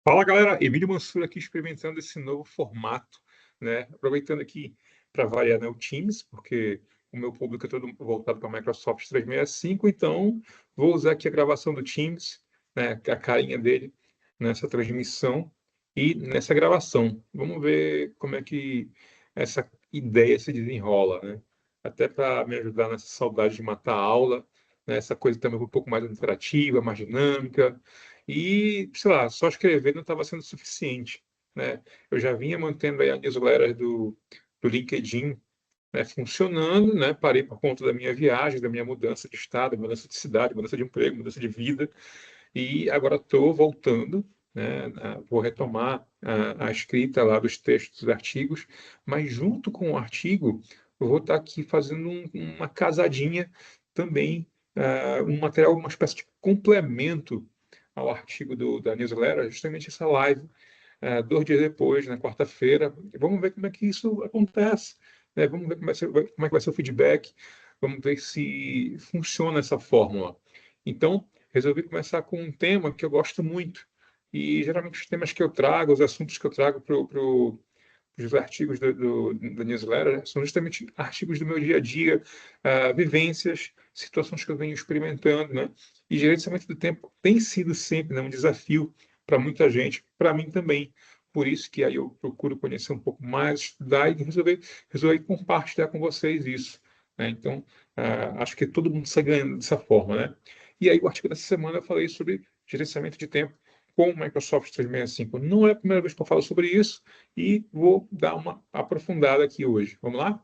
Fala galera, Emílio Mansur aqui experimentando esse novo formato, né? Aproveitando aqui para variar, né, o Teams, porque o meu público é todo voltado para a Microsoft 365, então vou usar aqui a gravação do Teams, né, a carinha dele nessa transmissão e nessa gravação. Vamos ver como é que essa ideia se desenrola, né? Até para me ajudar nessa saudade de matar a aula, né? Essa coisa também um pouco mais interativa, mais dinâmica. E, sei lá, só escrever não estava sendo suficiente, né? Eu já vinha mantendo aí a newsletter do LinkedIn, né, funcionando, né? Parei por conta da minha viagem, da minha mudança de estado, mudança de cidade, mudança de emprego, mudança de vida. E agora estou voltando, né? Vou retomar a escrita lá dos textos, dos artigos, mas junto com o artigo, eu vou estar aqui fazendo uma casadinha também, um material, uma espécie de complemento ao artigo da newsletter, justamente essa live, 2 dias depois, na quarta-feira. Vamos ver como é que isso acontece, né? Vamos ver como é que vai ser o feedback, vamos ver se funciona essa fórmula. Então, resolvi começar com um tema que eu gosto muito. E geralmente os temas que eu trago, os assuntos que eu trago para os artigos da newsletter, né, são justamente artigos do meu dia a dia, vivências, situações que eu venho experimentando, né? E gerenciamento do tempo tem sido sempre, né, um desafio para muita gente, para mim também. Por isso que aí eu procuro conhecer um pouco mais, estudar e resolver compartilhar com vocês isso, né? Então, acho que todo mundo sai ganhando dessa forma, né? E aí, o artigo dessa semana eu falei sobre gerenciamento de tempo com o Microsoft 365. Não é a primeira vez que eu falo sobre isso e vou dar uma aprofundada aqui hoje. Vamos lá?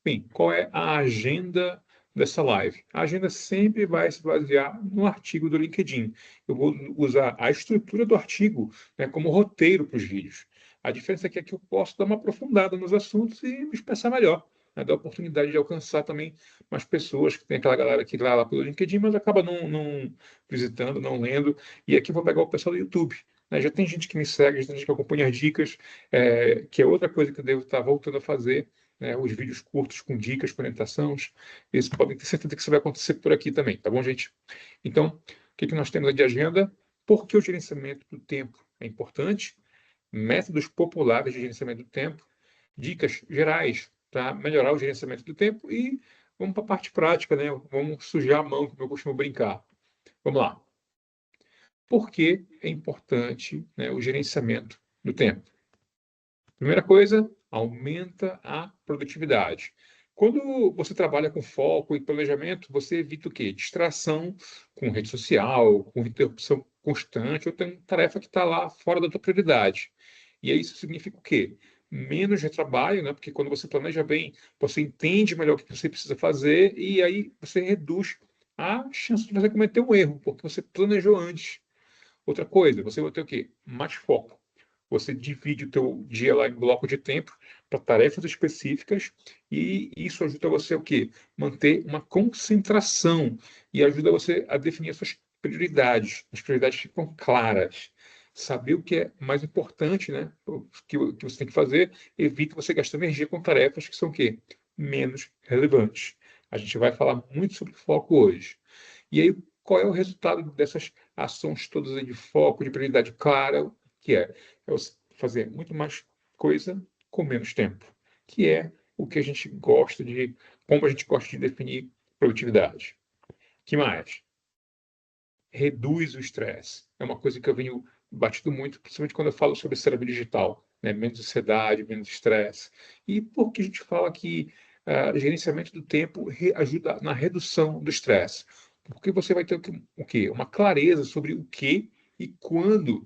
Bem, qual é a agenda dessa live? A agenda sempre vai se basear no artigo do LinkedIn. Eu vou usar a estrutura do artigo, né, como roteiro para os vídeos. A diferença aqui é que eu posso dar uma aprofundada nos assuntos e me expressar melhor, né, dar a oportunidade de alcançar também mais pessoas, que tem aquela galera que vai lá pelo LinkedIn, mas acaba não visitando, não lendo. E aqui eu vou pegar o pessoal do YouTube. Né? Já tem gente que me segue, já tem gente que acompanha as dicas, que é outra coisa que eu devo estar voltando a fazer, né, os vídeos curtos com dicas, com orientações. Isso podem ter certeza que isso vai acontecer por aqui também, tá bom, gente? Então, o que nós temos de agenda? Por que o gerenciamento do tempo é importante? Métodos populares de gerenciamento do tempo, dicas gerais para melhorar o gerenciamento do tempo e vamos para a parte prática, né? Vamos sujar a mão, como eu costumo brincar. Vamos lá. Por que é importante, né, o gerenciamento do tempo? Primeira coisa, aumenta a produtividade. Quando você trabalha com foco e planejamento, você evita o quê? Distração com rede social, com interrupção constante, ou tem tarefa que está lá fora da tua prioridade. E aí isso significa o quê? Menos retrabalho, né? Porque quando você planeja bem, você entende melhor o que você precisa fazer e aí você reduz a chance de você cometer um erro, porque você planejou antes. Outra coisa, você vai ter o quê? Mais foco. Você divide o teu dia lá em bloco de tempo para tarefas específicas e isso ajuda você o quê? Manter uma concentração e ajuda você a definir as suas prioridades. As prioridades ficam claras. Saber o que é mais importante, né? O que você tem que fazer, evita você gastar energia com tarefas que são o quê? Menos relevantes. A gente vai falar muito sobre foco hoje. E aí, qual é o resultado dessas ações todas aí de foco, de prioridade clara, que é você fazer muito mais coisa com menos tempo, que é o que a gente gosta de, como a gente gosta de definir produtividade. Que mais? Reduz o estresse. É uma coisa que eu venho batido muito, principalmente quando eu falo sobre cérebro digital, né? Menos ansiedade, menos estresse. E por que a gente fala que gerenciamento do tempo ajuda na redução do estresse? Porque você vai ter o quê? Uma clareza sobre o que e quando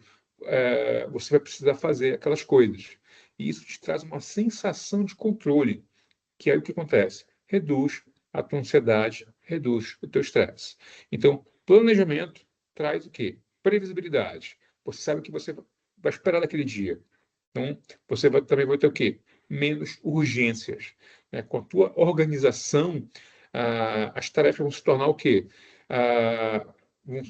você vai precisar fazer aquelas coisas. E isso te traz uma sensação de controle, que aí o que acontece? Reduz a tua ansiedade, reduz o teu estresse. Então, planejamento traz o quê? Previsibilidade. Você sabe o que você vai esperar daquele dia. Então, também vai ter o quê? Menos urgências. Né? Com a tua organização, as tarefas vão se tornar o quê? Ah, vão-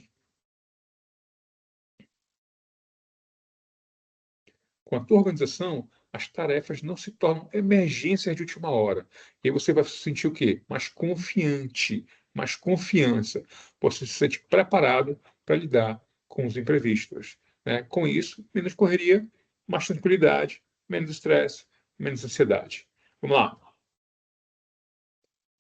com a tua organização, as tarefas não se tornam emergências de última hora. E aí você vai se sentir o quê? Mais confiante, mais confiança. Você se sente preparado para lidar com os imprevistos, né? Com isso, menos correria, mais tranquilidade, menos estresse, menos ansiedade. Vamos lá.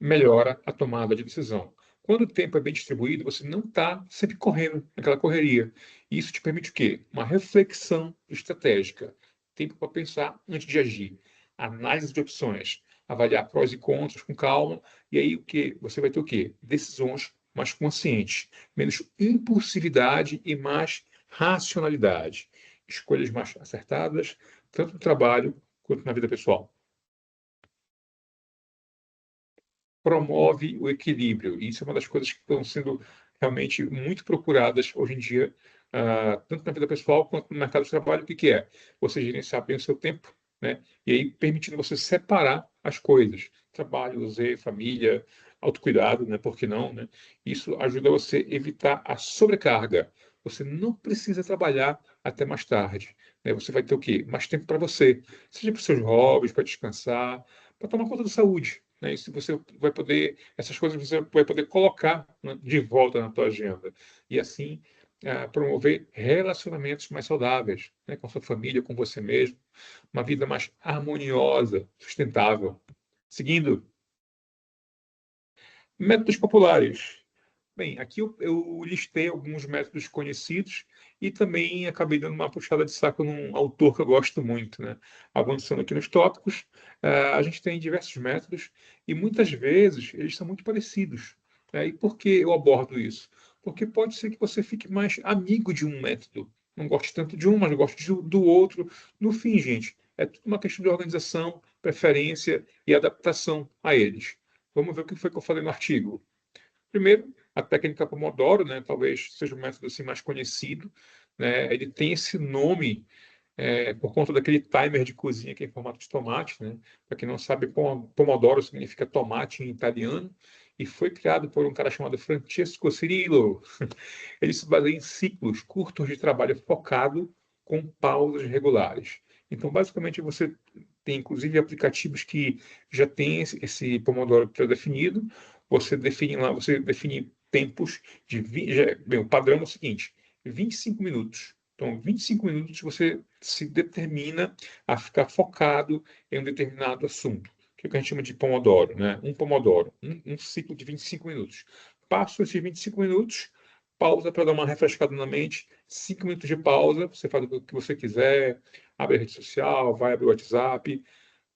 Melhora a tomada de decisão. Quando o tempo é bem distribuído, você não está sempre correndo naquela correria. E isso te permite o quê? Uma reflexão estratégica. Tempo para pensar antes de agir. Análise de opções. Avaliar prós e contras com calma. E aí o que? Você vai ter o quê? Decisões mais conscientes. Menos impulsividade e mais racionalidade. Escolhas mais acertadas, tanto no trabalho quanto na vida pessoal. Promove o equilíbrio. Isso é uma das coisas que estão sendo realmente muito procuradas hoje em dia, tanto na vida pessoal quanto no mercado de trabalho. O que que é? Você gerenciar bem o seu tempo, né? E aí permitindo você separar as coisas, trabalho, lazer, família, autocuidado, né? Por que não, né? Isso ajuda você a evitar a sobrecarga. Você não precisa trabalhar até mais tarde, né? Você vai ter o quê? Mais tempo para você, seja para os seus hobbies, para descansar, para tomar conta da saúde, né? Isso você vai poder, essas coisas você vai poder colocar, né, de volta na tua agenda e assim promover relacionamentos mais saudáveis, né, com a sua família, com você mesmo, uma vida mais harmoniosa, sustentável. Seguindo, métodos populares. Bem, aqui eu listei alguns métodos conhecidos e também acabei dando uma puxada de saco num autor que eu gosto muito, né? Avançando aqui nos tópicos, a gente tem diversos métodos e muitas vezes eles são muito parecidos, né? E por que eu abordo isso? Porque pode ser que você fique mais amigo de um método, não goste tanto de um, mas goste do outro. No fim, gente, é tudo uma questão de organização, preferência e adaptação a eles. Vamos ver o que foi que eu falei no artigo. Primeiro, a técnica Pomodoro, né, talvez seja o método assim mais conhecido, né, ele tem esse nome por conta daquele timer de cozinha que é em formato de tomate, né? Para quem não sabe, Pomodoro significa tomate em italiano e foi criado por um cara chamado Francesco Cirillo. Ele se baseia em ciclos curtos de trabalho focado com pausas regulares. Então, basicamente, você tem inclusive aplicativos que já têm esse Pomodoro pré-definido. Você define lá, você define tempos de 20, bem, o padrão é o seguinte: 25 minutos. Então, 25 minutos você se determina a ficar focado em um determinado assunto, que é o que a gente chama de Pomodoro, né? Um Pomodoro, um ciclo de 25 minutos. Passo esses 25 minutos, pausa para dar uma refrescada na mente, 5 minutos de pausa, você faz o que você quiser, abre a rede social, vai abrir o WhatsApp,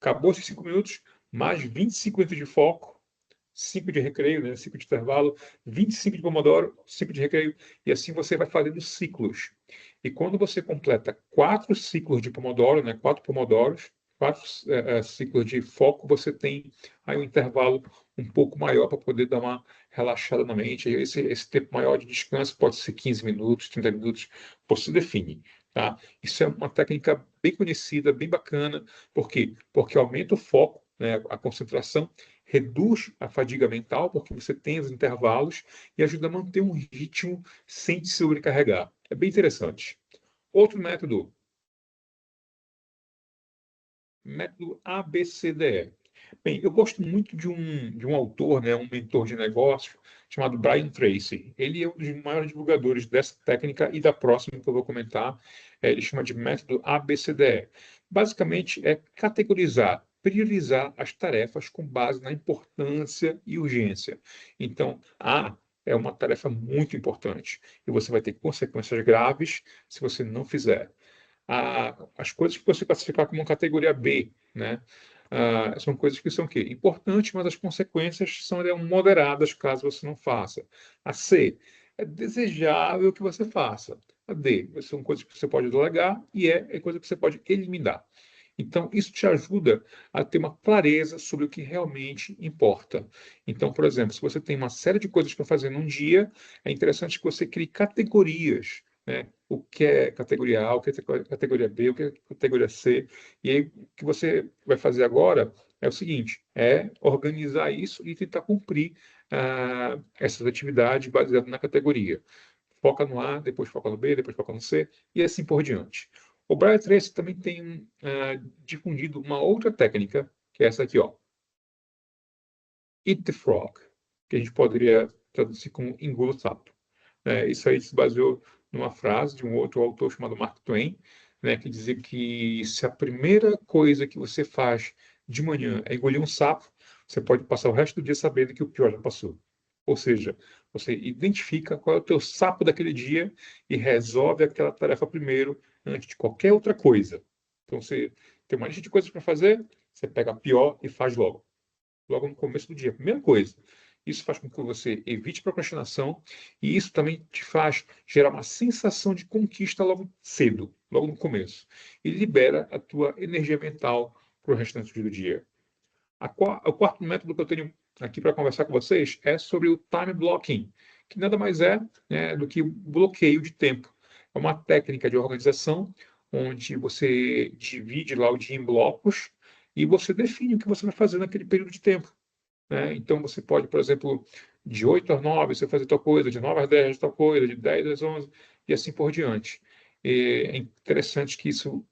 acabou esses 5 minutos, mais 25 minutos de foco, 5 de recreio, né? 5 de intervalo, 25 de Pomodoro, 5 de recreio, e assim você vai fazendo ciclos. E quando você completa 4 ciclos de Pomodoro, né? 4 Pomodoros, 4 ciclos de foco, você tem aí um intervalo um pouco maior para poder dar uma relaxada na mente. E esse tempo maior de descanso pode ser 15 minutos, 30 minutos, você define. Tá? Isso é uma técnica bem conhecida, bem bacana. Por quê? Porque aumenta o foco, né, a concentração, reduz a fadiga mental, porque você tem os intervalos, e ajuda a manter um ritmo sem te sobrecarregar. É bem interessante. Outro método, método ABCDE. Bem, eu gosto muito de um autor, né, um mentor de negócio, chamado Brian Tracy. Ele é um dos maiores divulgadores dessa técnica e da próxima que eu vou comentar. Ele chama de método ABCDE. Basicamente, é categorizar, priorizar as tarefas com base na importância e urgência. Então, A é uma tarefa muito importante e você vai ter consequências graves se você não fizer. As coisas que você classificar como categoria B, né? São coisas que são o quê? Importantes, mas as consequências são moderadas caso você não faça. A C é desejável que você faça. A D são coisas que você pode delegar e é coisa que você pode eliminar. Então, isso te ajuda a ter uma clareza sobre o que realmente importa. Então, por exemplo, se você tem uma série de coisas para fazer num dia, é interessante que você crie categorias, né? O que é categoria A, o que é categoria B, o que é categoria C. E aí, o que você vai fazer agora é o seguinte: é organizar isso e tentar cumprir essas atividades baseadas na categoria. Foca no A, depois foca no B, depois foca no C, e assim por diante. O Brian Tracy também tem difundido uma outra técnica, que é essa aqui, ó, Eat the Frog, que a gente poderia traduzir como engula o sapo. Isso aí se baseou numa frase de um outro autor chamado Mark Twain, né, que dizia que se a primeira coisa que você faz de manhã é engolir um sapo, você pode passar o resto do dia sabendo que o pior já passou. Ou seja, você identifica qual é o teu sapo daquele dia e resolve aquela tarefa primeiro, antes de qualquer outra coisa. Então, você tem uma lista de coisas para fazer, você pega a pior e faz logo no começo do dia. Primeira coisa, isso faz com que você evite procrastinação e isso também te faz gerar uma sensação de conquista logo cedo, logo no começo. E libera a tua energia mental para o restante do dia. O quarto método que eu tenho aqui para conversar com vocês é sobre o time blocking, que nada mais é, né, do que o bloqueio de tempo. É uma técnica de organização onde você divide lá o dia em blocos e você define o que você vai fazer naquele período de tempo, né? Então, você pode, por exemplo, de 8 às 9 você fazer tal coisa, de 9 às 10 tal coisa, de 10 às 11 e assim por diante. E é interessante que isso,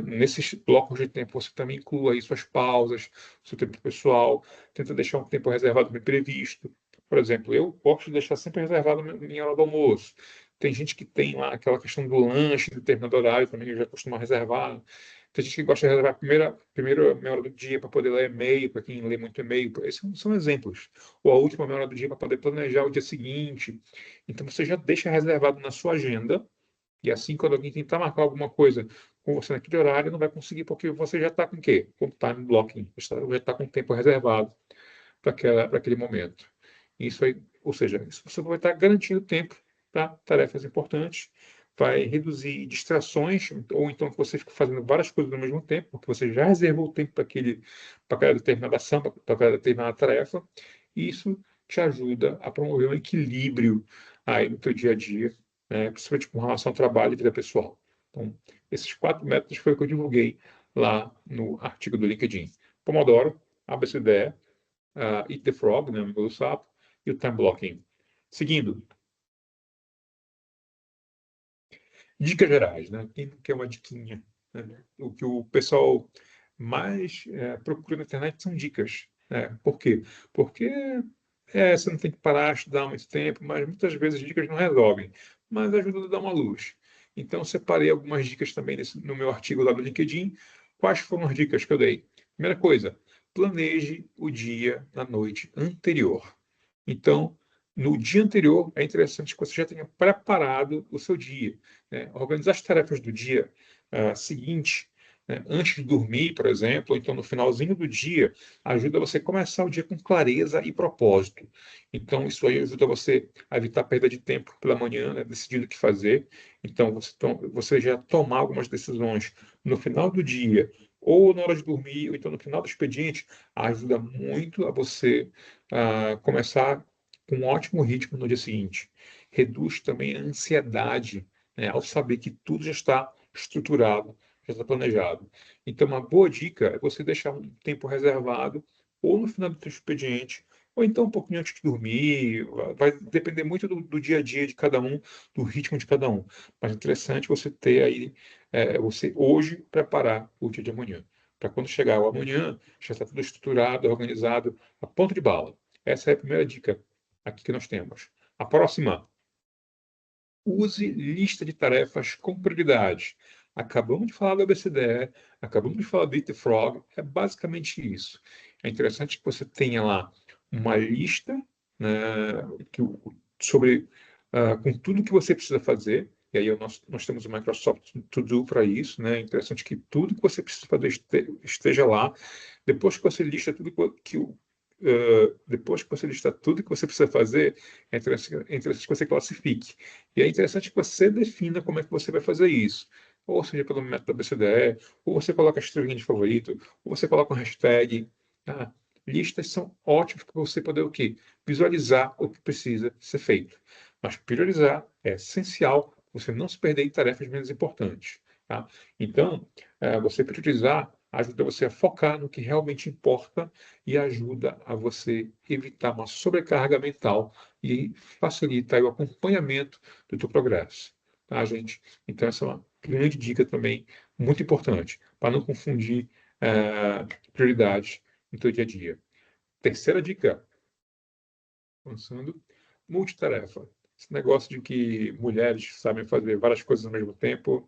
nesses blocos de tempo, você também inclua aí suas pausas, seu tempo pessoal, tenta deixar um tempo reservado para o imprevisto. Por exemplo, eu gosto de deixar sempre reservado a minha hora do almoço. Tem gente que tem lá aquela questão do lanche, de determinado horário, também eu já costumo reservar. Tem gente que gosta de reservar a primeira meia hora do dia para poder ler e-mail, para quem lê muito e-mail. Esses são exemplos. Ou a última meia hora do dia para poder planejar o dia seguinte. Então você já deixa reservado na sua agenda, e assim, quando alguém tentar marcar alguma coisa com você naquele horário, não vai conseguir, porque você já está com o quê? Com time blocking. Já está com o tempo reservado para aquele momento. Isso aí, ou seja, isso você vai estar garantindo tempo para tarefas importantes, vai reduzir distrações, ou então que você fica fazendo várias coisas ao mesmo tempo, porque você já reservou o tempo para aquela determinada ação, para aquela determinada tarefa, e isso te ajuda a promover um equilíbrio aí no teu dia a dia, né, principalmente com relação ao trabalho e vida pessoal. Então, esses 4 métodos foi o que eu divulguei lá no artigo do LinkedIn. Pomodoro, ABCDE, Eat the Frog, né, o sapo, e o Time Blocking. Seguindo, dicas gerais, né? Quem não quer uma diquinha? Né? O que o pessoal mais procura na internet são dicas. Né? Por quê? Porque você não tem que parar, estudar muito tempo, mas muitas vezes as dicas não resolvem, mas ajudam a dar uma luz. Então, separei algumas dicas também no meu artigo lá do LinkedIn. Quais foram as dicas que eu dei? Primeira coisa, planeje o dia na noite anterior. Então, no dia anterior, é interessante que você já tenha preparado o seu dia, né? Organizar as tarefas do dia seguinte, né? Antes de dormir, por exemplo, ou então no finalzinho do dia, ajuda você a começar o dia com clareza e propósito. Então, isso aí ajuda você a evitar perda de tempo pela manhã, né? Decidindo o que fazer. Então, você já tomar algumas decisões no final do dia, ou na hora de dormir, ou então no final do expediente, ajuda muito a você começar com um ótimo ritmo no dia seguinte. Reduz também a ansiedade, né, ao saber que tudo já está estruturado, já está planejado. Então, uma boa dica é você deixar um tempo reservado, ou no final do seu expediente, ou então um pouquinho antes de dormir. Vai depender muito do dia a dia de cada um, do ritmo de cada um. Mas é interessante você ter aí, você hoje preparar o dia de amanhã. Para quando chegar o amanhã, já está tudo estruturado, organizado, a ponto de bala. Essa é a primeira dica aqui que nós temos. A próxima, use lista de tarefas com prioridades. Acabamos de falar do ABCDE, acabamos de falar do Eat the Frog, é basicamente isso. É interessante que você tenha lá uma lista, né, que, sobre com tudo que você precisa fazer, e aí nós temos o Microsoft To Do para isso, né? É interessante que tudo que você precisa fazer esteja lá. Depois que você lista tudo depois que você listar tudo que você precisa fazer, é interessante que você classifique. E é interessante que você defina como é que você vai fazer isso. Ou seja, pelo método ABCDE, ou você coloca a estrelinha de favorito, ou você coloca uma hashtag. Ah, listas são ótimas para você poder o quê? Visualizar o que precisa ser feito. Mas priorizar é essencial para você não se perder em tarefas menos importantes. Tá? Então, você priorizar ajuda você a focar no que realmente importa e ajuda a você evitar uma sobrecarga mental e facilita aí o acompanhamento do teu progresso, tá, gente? Então, essa é uma grande dica também, muito importante, para não confundir prioridades no teu dia a dia. Terceira dica, avançando, multitarefa. esse negócio de que mulheres sabem fazer várias coisas ao mesmo tempo.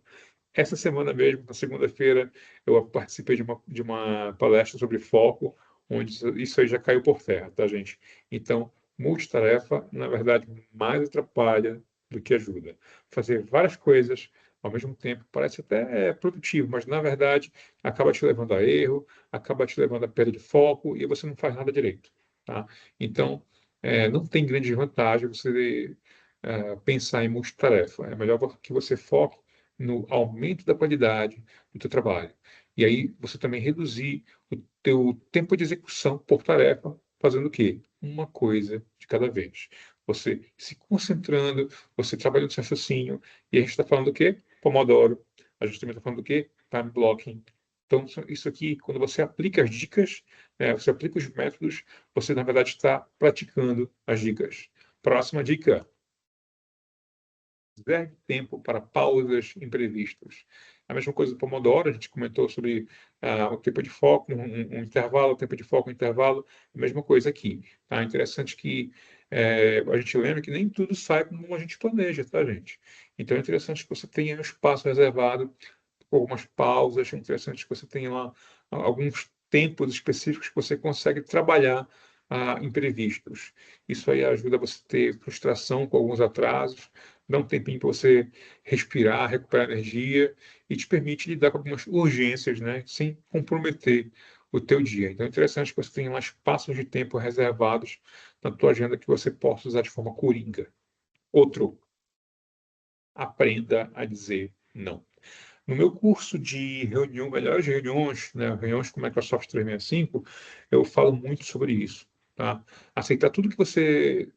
Essa semana mesmo, na segunda-feira, eu participei de uma palestra sobre foco, onde isso aí já caiu por terra, tá, gente? Então, multitarefa, na verdade, mais atrapalha do que ajuda. Fazer várias coisas ao mesmo tempo parece até produtivo, mas, na verdade, acaba te levando a erro, acaba te levando a perda de foco e você não faz nada direito, tá? Então, não tem grande vantagem você pensar em multitarefa. É melhor que você foque no aumento da qualidade do teu trabalho. E aí você também reduzir o teu tempo de execução por tarefa, fazendo o quê? Uma coisa de cada vez. Você se concentrando, você trabalhando seu raciocínio, e a gente está falando do quê? Pomodoro. A gente também está falando do quê? Time blocking. Então, isso aqui, quando você aplica as dicas, você aplica os métodos, você, na verdade, está praticando as dicas. Próxima dica: reserve tempo para pausas imprevistas. A mesma coisa do Pomodoro, a gente comentou sobre o tempo de foco, um intervalo, tempo de foco, um intervalo, a mesma coisa aqui. Tá? Interessante que a gente lembra que nem tudo sai como a gente planeja, tá, gente? Então é interessante que você tenha um espaço reservado com algumas pausas, é interessante que você tenha lá alguns tempos específicos que você consegue trabalhar imprevistos. Isso aí ajuda você a ter frustração com alguns atrasos, dá um tempinho para você respirar, recuperar energia e te permite lidar com algumas urgências, né, sem comprometer o teu dia. Então é interessante que você tenha lá espaços de tempo reservados na tua agenda que você possa usar de forma coringa. Outro, aprenda a dizer não. No meu curso de reunião, melhores reuniões, né, reuniões com Microsoft 365, eu falo muito sobre isso, tá? Aceitar que, tudo que você,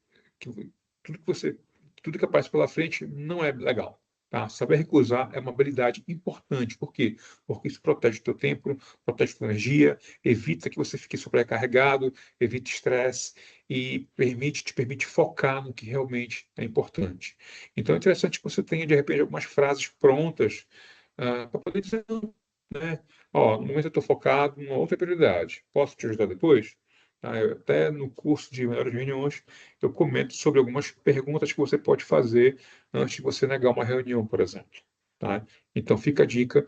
tudo que aparece pela frente não é legal, tá? Saber recusar é uma habilidade importante. Por quê? Porque isso protege o teu tempo, protege a tua energia, evita que você fique sobrecarregado, evita estresse e te permite focar no que realmente é importante. Então é interessante que você tenha, de repente, algumas frases prontas para poder dizer não, né? Ó, no momento eu estou focado numa outra prioridade. Posso te ajudar depois? Tá? Até no curso de melhores reuniões, eu comento sobre algumas perguntas que você pode fazer antes de você negar uma reunião, por exemplo. Tá? Então, fica a dica,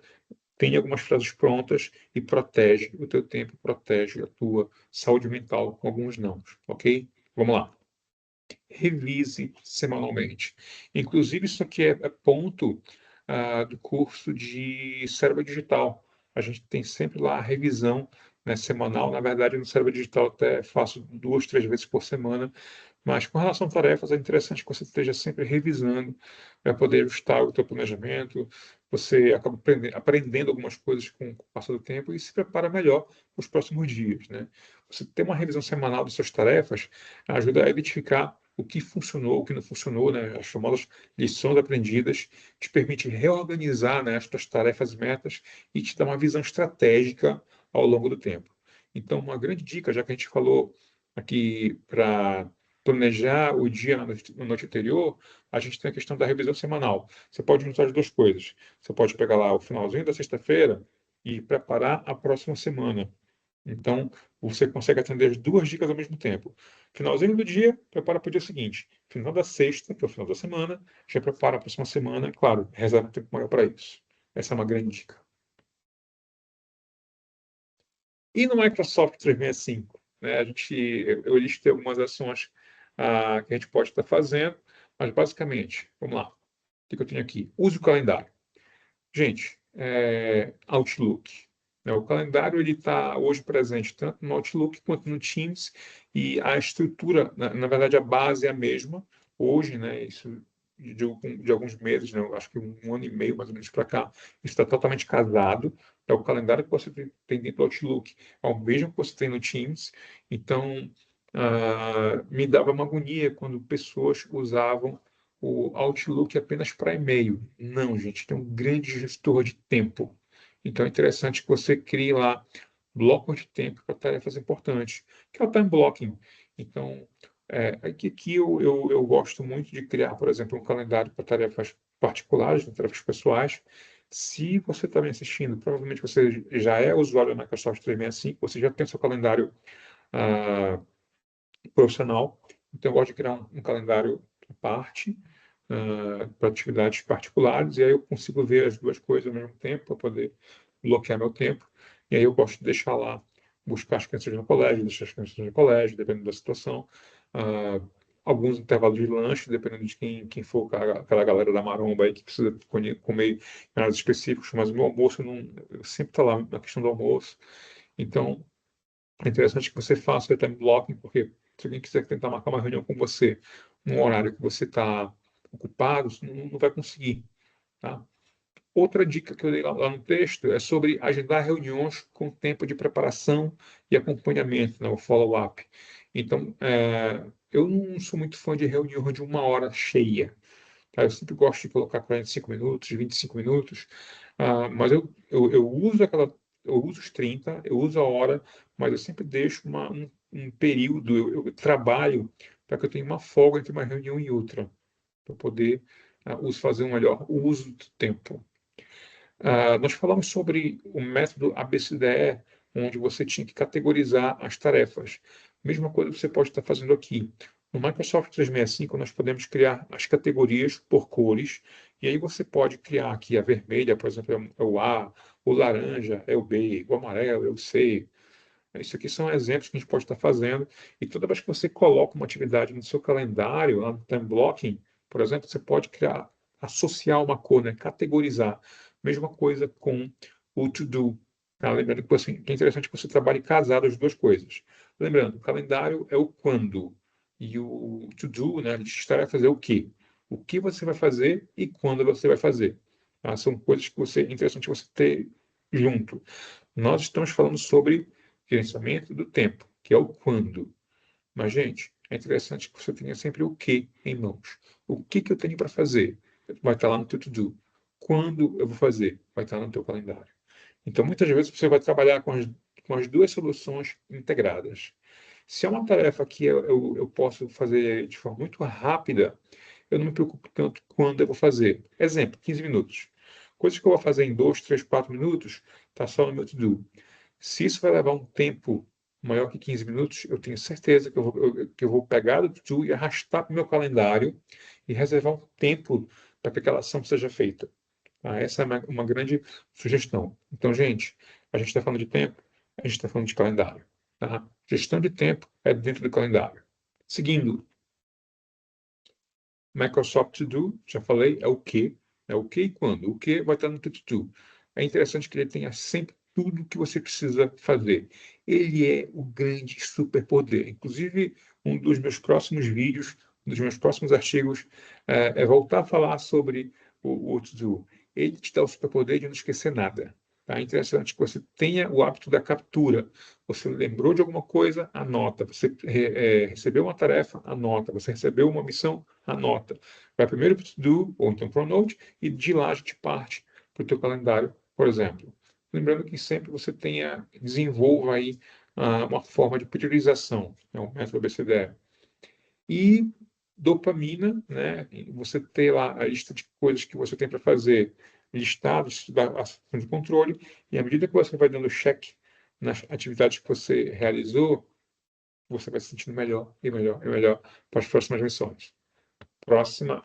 tenha algumas frases prontas e protege o teu tempo, protege a tua saúde mental com alguns não, ok? Vamos lá. Revise semanalmente. Inclusive, isso aqui é ponto do curso de cérebro digital. A gente tem sempre lá a revisão, né, semanal. Na verdade, no cérebro digital até faço 2, 3 vezes por semana, mas com relação a tarefas, é interessante que você esteja sempre revisando para poder ajustar o teu planejamento. Você acaba aprendendo algumas coisas com o passar do tempo e se prepara melhor para os próximos dias, né? Você ter uma revisão semanal das suas tarefas ajuda a identificar o que funcionou, o que não funcionou, né? As famosas lições aprendidas, te permite reorganizar, né, as tuas tarefas e metas e te dá uma visão estratégica ao longo do tempo. Então, uma grande dica, já que a gente falou aqui para planejar o dia na noite anterior, a gente tem a questão da revisão semanal. Você pode juntar as duas coisas. Você pode pegar lá o finalzinho da sexta-feira e preparar a próxima semana. Então, você consegue atender as duas dicas ao mesmo tempo. Finalzinho do dia, prepara para o dia seguinte. Final da sexta, que é o final da semana, já prepara a próxima semana. Claro, reserva um tempo maior para isso. Essa é uma grande dica. E no Microsoft 365, né, eu listei algumas ações que a gente pode estar fazendo, mas basicamente, vamos lá. O que eu tenho aqui? Use o calendário. Gente, Outlook, né? O calendário ele está hoje presente tanto no Outlook quanto no Teams e a estrutura, na verdade, a base é a mesma. Hoje, né? Isso de alguns meses, né? Eu acho que um ano e meio mais ou menos para cá, isso está totalmente casado. É o calendário que você tem dentro do Outlook, é o mesmo que você tem no Teams. Então, me dava uma agonia quando pessoas usavam o Outlook apenas para e-mail. Não, gente, tem um grande gestor de tempo. Então é interessante que você crie lá blocos de tempo para tarefas importantes, que é o time blocking. Então, aqui eu gosto muito de criar, por exemplo, um calendário para tarefas particulares, tarefas pessoais. Se você está me assistindo, provavelmente você já é usuário da Microsoft 365, você já tem seu calendário ah, profissional. Então, eu gosto de criar um calendário à parte, para atividades particulares, e aí eu consigo ver as duas coisas ao mesmo tempo, para poder bloquear meu tempo. E aí eu gosto de deixar lá, buscar as crianças no colégio, deixar as crianças no colégio, dependendo da situação. Alguns intervalos de lanche, dependendo de quem for aquela galera da maromba aí que precisa comer em horários específicos, mas o meu almoço eu sempre está lá na questão do almoço. Então, é interessante que você faça o time blocking, porque se alguém quiser tentar marcar uma reunião com você num horário que você está ocupado, você não vai conseguir, tá? Outra dica que eu dei lá no texto é sobre agendar reuniões com tempo de preparação e acompanhamento, né, o follow-up. Então, eu não sou muito fã de reunião de 1 hora cheia. Tá? Eu sempre gosto de colocar 45 minutos, 25 minutos, mas eu uso eu uso os 30, eu uso a hora, mas eu sempre deixo um período, eu trabalho para que eu tenha uma folga entre uma reunião e outra, para poder fazer um melhor uso do tempo. Nós falamos sobre o método ABCDE, onde você tinha que categorizar as tarefas. Mesma coisa que você pode estar fazendo aqui. No Microsoft 365, nós podemos criar as categorias por cores, e aí você pode criar aqui a vermelha, por exemplo, é o A, o laranja é o B, o amarelo é o C. Isso aqui são exemplos que a gente pode estar fazendo, e toda vez que você coloca uma atividade no seu calendário, lá no time blocking, por exemplo, você pode associar uma cor, né? Categorizar. Mesma coisa com o to-do. Tá? Lembrando que é interessante que você trabalhe casado as duas coisas. Lembrando, o calendário é o quando, e o to-do, né, listar é fazer o quê. O que você vai fazer e quando você vai fazer. Tá? São coisas que é interessante você ter junto. Nós estamos falando sobre gerenciamento do tempo, que é o quando. Mas, gente, é interessante que você tenha sempre o que em mãos. O que eu tenho para fazer? Vai estar lá no teu to-do. Quando eu vou fazer? Vai estar no teu calendário. Então, muitas vezes você vai trabalhar com as duas soluções integradas. Se é uma tarefa que eu posso fazer de forma muito rápida, eu não me preocupo tanto quando eu vou fazer. Exemplo, 15 minutos. Coisas que eu vou fazer em 2, 3, 4 minutos, está só no meu to-do. Se isso vai levar um tempo maior que 15 minutos, eu tenho certeza que eu vou pegar do to-do e arrastar para o meu calendário e reservar um tempo para que aquela ação seja feita. Tá? Essa é uma grande sugestão. Então, gente, a gente está falando de tempo, a gente está falando de calendário. Tá? Gestão de tempo é dentro do calendário. Seguindo, Microsoft To Do, já falei, é o que. É o que e quando. O que vai estar no to-do. É interessante que ele tenha sempre tudo o que você precisa fazer. Ele é o grande superpoder. Inclusive, um dos meus próximos vídeos, um dos meus próximos artigos, é voltar a falar sobre o to-do. Ele te dá o superpoder de não esquecer nada. Tá? É interessante que você tenha o hábito da captura. Você lembrou de alguma coisa, anota. Você recebeu uma tarefa, anota. Você recebeu uma missão, anota. Vai primeiro para o to-do, ou então para o note, e de lá a gente parte para o teu calendário, por exemplo. Lembrando que sempre você desenvolva aí uma forma de priorização, né, o método ABCDE. E dopamina, né? Você ter lá a lista de coisas que você tem para fazer, listados da ação de controle, e à medida que você vai dando check nas atividades que você realizou, você vai se sentindo melhor e melhor e melhor para as próximas missões. Próxima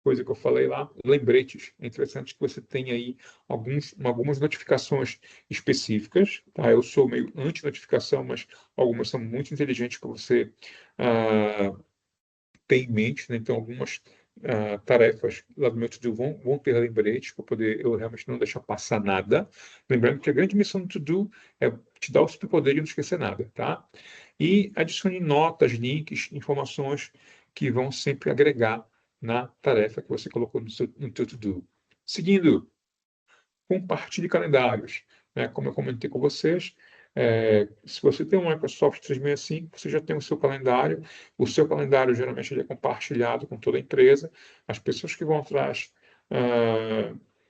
coisa que eu falei lá, lembretes. É interessante que você tenha aí algumas notificações específicas. Tá? Eu sou meio anti-notificação, mas algumas são muito inteligentes para você ter em mente. Né? Então, algumas tarefas lá do meu to-do vão ter lembretes para poder eu realmente não deixar passar nada. Lembrando que a grande missão do to-do é te dar o superpoder de não esquecer nada. Tá? E adicione notas, links, informações que vão sempre agregar na tarefa que você colocou no seu to-do. Seguindo, compartilhe calendários. Né? Como eu comentei com vocês, se você tem um Microsoft 365, você já tem o seu calendário. O seu calendário geralmente ele é compartilhado com toda a empresa. As pessoas que vão atrás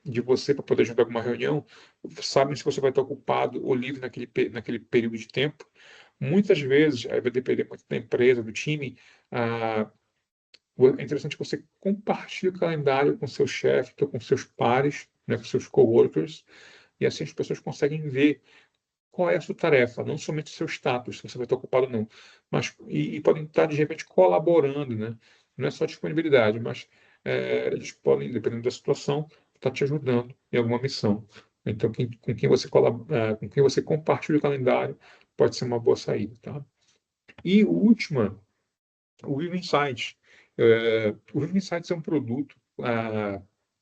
de você para poder ajudar alguma reunião sabem se você vai estar ocupado ou livre naquele período de tempo. Muitas vezes, aí vai depender muito da empresa, do time, é interessante que você compartilhe o calendário com seu chefe, ou com seus pares, né, com seus coworkers, e assim as pessoas conseguem ver qual é a sua tarefa, não somente o seu status, se você vai estar ocupado ou não, mas e podem estar, de repente, colaborando, né? Não é só disponibilidade, mas eles podem, dependendo da situação, estar te ajudando em alguma missão. Então, com quem você compartilha o calendário pode ser uma boa saída, tá? E o Vivo Insights. O Vivo Insights é um produto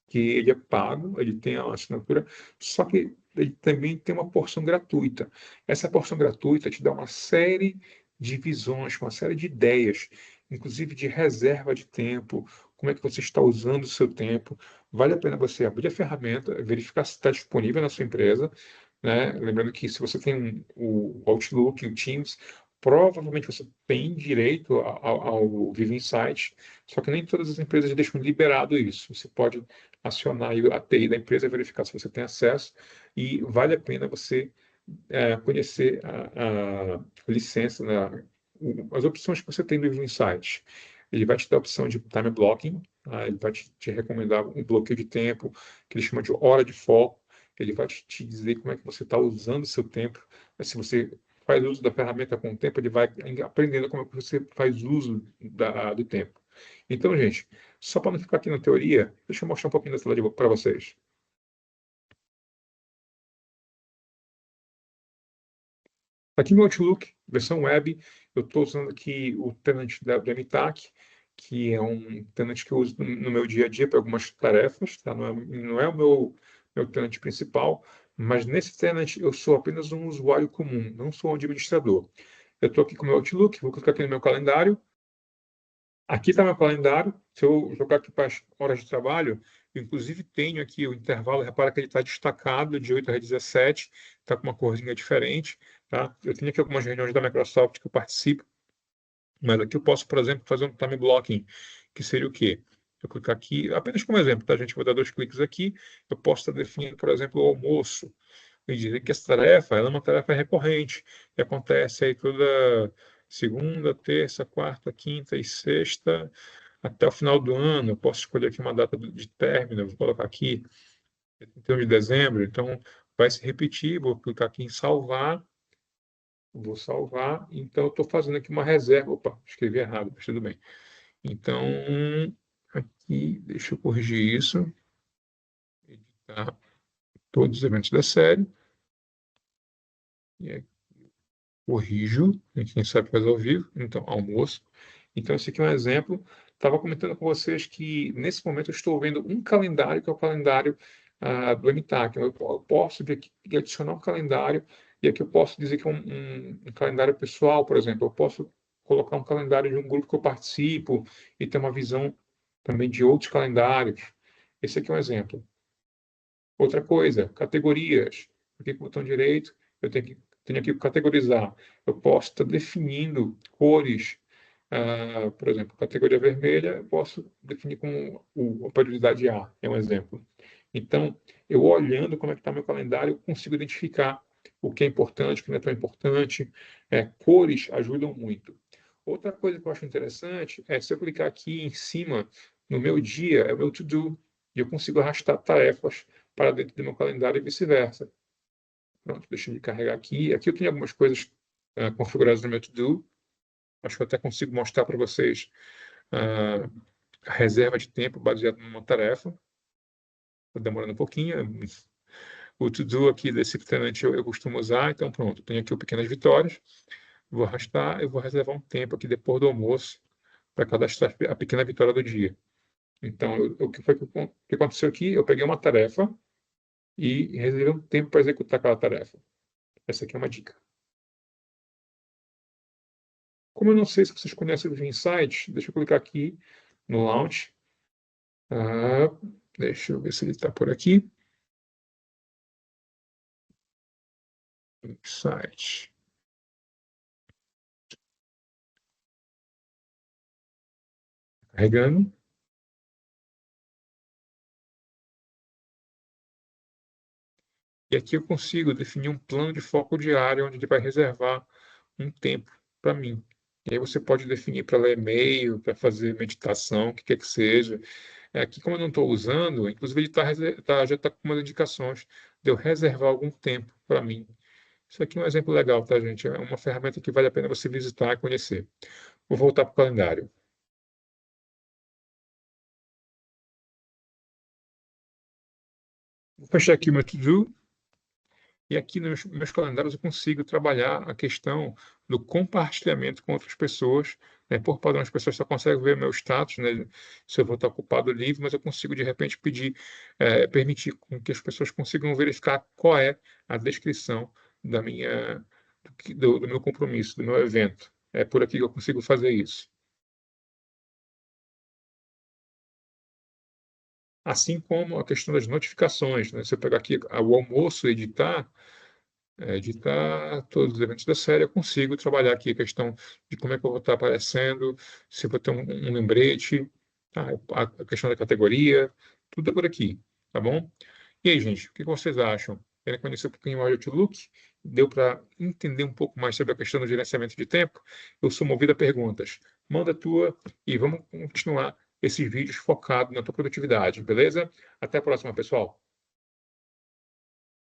que ele é pago, ele tem a assinatura, só que ele também tem uma porção gratuita. Essa porção gratuita te dá uma série de visões, uma série de ideias, inclusive de reserva de tempo, como é que você está usando o seu tempo. Vale a pena você abrir a ferramenta, verificar se está disponível na sua empresa, né? Lembrando que se você tem o Outlook, o Teams, provavelmente você tem direito ao Vivo Insight, só que nem todas as empresas deixam liberado isso. Você pode acionar aí a TI da empresa, verificar se você tem acesso, e vale a pena você conhecer a licença, né, as opções que você tem no Vivo Insight. Ele vai te dar a opção de time blocking, tá? Ele vai te recomendar um bloqueio de tempo, que ele chama de hora de foco. Ele vai te dizer como é que você está usando o seu tempo. Se você faz uso da ferramenta com o tempo, ele vai aprendendo como é que você faz uso do tempo. Então, gente, só para não ficar aqui na teoria, deixa eu mostrar um pouquinho da tela para vocês. Aqui no Outlook, versão web, eu estou usando aqui o tenant do MTAC, que é um tenant que eu uso no meu dia a dia para algumas tarefas, tá? Não é o meu tenant principal, mas nesse tenant eu sou apenas um usuário comum, não sou um administrador. Eu estou aqui com o meu Outlook, vou clicar aqui no meu calendário. Aqui está meu calendário. Se eu jogar aqui para as horas de trabalho, eu inclusive tenho aqui o intervalo, repara que ele está destacado de 8 às 17, está com uma corzinha diferente. Tá? Eu tenho aqui algumas reuniões da Microsoft que eu participo, mas aqui eu posso, por exemplo, fazer um time blocking, que seria o quê? Eu clicar aqui, apenas como exemplo, tá, gente? Vou dar 2 cliques aqui, eu posso estar definindo, por exemplo, o almoço, e dizer que essa tarefa ela é uma tarefa recorrente, que acontece aí toda segunda, terça, quarta, quinta e sexta, até o final do ano. Eu posso escolher aqui uma data de término, vou colocar aqui 31 de dezembro, então vai se repetir, vou clicar aqui em salvar, vou salvar, então eu estou fazendo aqui uma reserva, opa, escrevi errado, mas tudo bem. Então, aqui, deixa eu corrigir isso, editar todos os eventos da série, e aqui, corrijo, quem sabe faz ao vivo, então, almoço. Então, esse aqui é um exemplo. Estava comentando com vocês que, nesse momento, eu estou vendo um calendário, que é o calendário do MTAC. Eu posso vir aqui e adicionar um calendário, e aqui eu posso dizer que é um calendário pessoal, por exemplo. Eu posso colocar um calendário de um grupo que eu participo e ter uma visão também de outros calendários. Esse aqui é um exemplo. Outra coisa, categorias. Aqui com o botão direito, eu tenho aqui que categorizar. Eu posso estar definindo cores. Por exemplo, categoria vermelha, eu posso definir como a prioridade A, é um exemplo. Então, eu olhando como é que está meu calendário, eu consigo identificar o que é importante, o que não é tão importante. Cores ajudam muito. Outra coisa que eu acho interessante é se eu clicar aqui em cima, no meu dia, é o meu to-do, e eu consigo arrastar tarefas para dentro do meu calendário e vice-versa. Pronto, deixa eu carregar aqui. Aqui eu tenho algumas coisas configuradas no meu to-do. Acho que eu até consigo mostrar para vocês a reserva de tempo baseada numa tarefa. Está demorando um pouquinho. O to-do aqui desse tenant eu costumo usar. Então, pronto, tenho aqui o Pequenas Vitórias. Vou arrastar, eu vou reservar um tempo aqui depois do almoço para cadastrar a pequena vitória do dia. Então, o que aconteceu aqui? Eu peguei uma tarefa e reservei um tempo para executar aquela tarefa. Essa aqui é uma dica. Como eu não sei se vocês conhecem o Insight, deixa eu clicar aqui no Launch. Deixa eu ver se ele está por aqui. Insight. Carregando. E aqui eu consigo definir um plano de foco diário, onde ele vai reservar um tempo para mim. E aí você pode definir para ler e-mail, para fazer meditação, o que quer que seja. Aqui, como eu não estou usando, inclusive ele já está com umas indicações de eu reservar algum tempo para mim. Isso aqui é um exemplo legal, tá, gente? É uma ferramenta que vale a pena você visitar e conhecer. Vou voltar para o calendário. Vou fechar aqui o meu to-do. E aqui nos meus calendários eu consigo trabalhar a questão do compartilhamento com outras pessoas, né? Por padrão, as pessoas só conseguem ver meu status, né? Se eu vou estar ocupado ou livre, mas eu consigo de repente pedir, permitir com que as pessoas consigam verificar qual é a descrição da minha, do meu compromisso, do meu evento. É por aqui que eu consigo fazer isso. Assim como a questão das notificações, né? Se eu pegar aqui o almoço e editar, editar todos os eventos da série, eu consigo trabalhar aqui a questão de como é que eu vou estar aparecendo, se eu vou ter um lembrete, tá? A questão da categoria, tudo é por aqui, tá bom? E aí, gente, o que vocês acham? Querem conhecer um pouquinho mais do Outlook? Deu para entender um pouco mais sobre a questão do gerenciamento de tempo? Eu sou movido a perguntas. Manda a tua e vamos continuar esses vídeos focados na tua produtividade, beleza? Até a próxima, pessoal.